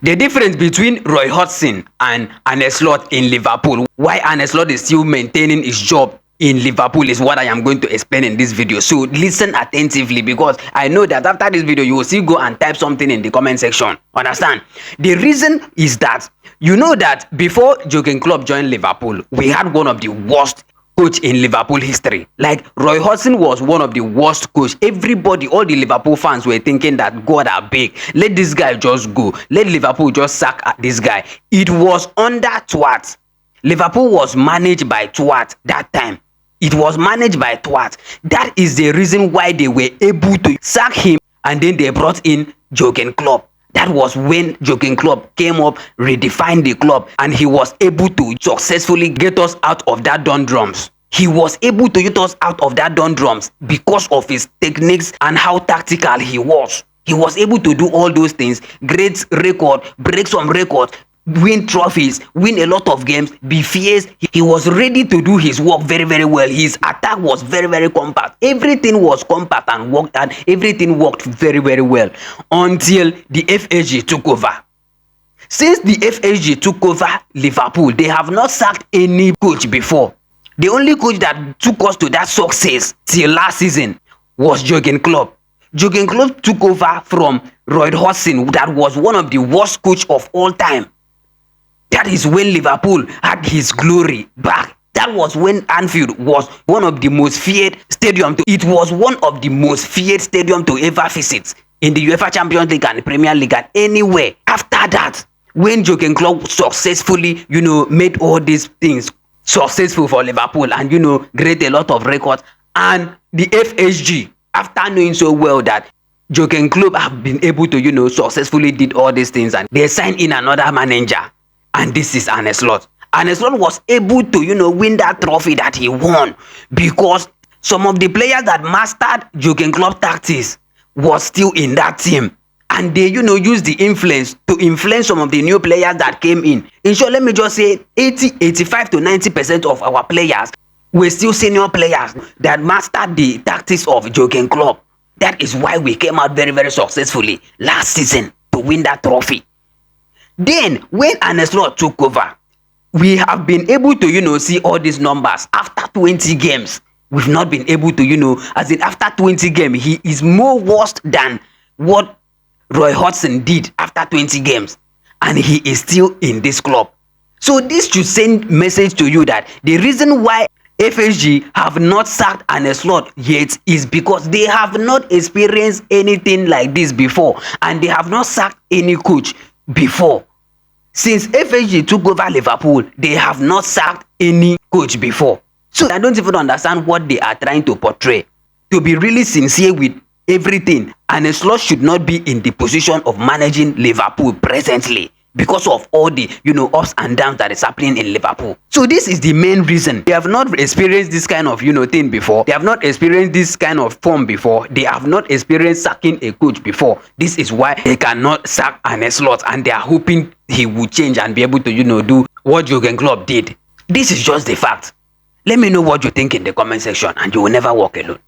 The difference between Roy Hodgson and Arne Slot in Liverpool, why Arne Slot is still maintaining his job in Liverpool, is what I am going to explain in this video. So listen attentively, because I know that after this video you will still go and type something in the comment section. Understand? The reason is that you know that before Jurgen Klopp joined Liverpool, we had one of the worst coach in Liverpool history. Like, Roy Hodgson was one of the worst coach. Everybody, all the Liverpool fans were thinking that God are big, let this guy just go, let Liverpool just sack at this guy. It was under Twat. Liverpool was managed by Twat that time. It was managed by Twat. That is the reason why they were able to sack him, and then they brought in Jurgen Klopp. That was when Jurgen Klopp came up, redefined the club, and he was able to successfully get us out of that doldrums. He was able to get us out of that doldrums because of his techniques and how tactical he was. He was able to do all those things. Great record, break some records, win trophies, win a lot of games, be fierce. He was ready to do his work very, very well. His attack was very, very compact. Everything was compact and worked, and everything worked very, very well until the FSG took over. Since the FSG took over Liverpool, they have not sacked any coach before. The only coach that took us to that success till last season was Jurgen Klopp. Jurgen Klopp took over from Roy Hodgson, that was one of the worst coach of all time. That is when Liverpool had his glory back. That was when Anfield was one of the most feared stadium. It was one of the most feared stadium to ever visit in the UEFA Champions League and the Premier League and anywhere. After that, when Jurgen Klopp successfully, made all these things successful for Liverpool and, create a lot of records, and the FSG, after knowing so well that Jurgen Klopp have been able to, successfully did all these things, and they signed in another manager. And this is Arne Slot. Arne Slot was able to, win that trophy that he won because some of the players that mastered Jurgen Klopp tactics was still in that team. And they, used the influence to influence some of the new players that came in. In short, let me just say 85 to 90% of our players were still senior players that mastered the tactics of Jurgen Klopp. That is why we came out very, very successfully last season to win that trophy. Then, when Arne Slot took over, we have been able to, see all these numbers. After 20 games, we've not been able to, after 20 games, he is more worse than what Roy Hodgson did after 20 games. And he is still in this club. So this should send message to you that the reason why FSG have not sacked Arne Slot yet is because they have not experienced anything like this before. And they have not sacked any coach before. Since FSG took over Liverpool, they have not sacked any coach before. So I don't even understand what they are trying to portray. To be really sincere with everything, Arne Slot should not be in the position of managing Liverpool presently because of all the ups and downs that is happening in Liverpool. So this is the main reason. They have not experienced this kind of thing before. They have not experienced this kind of form before. They have not experienced sacking a coach before. This is why they cannot sack Arne Slot, and they are hoping he will change and be able to do what Jurgen Klopp did. This is just the fact. Let me know what you think in the comment section, and you will never walk alone.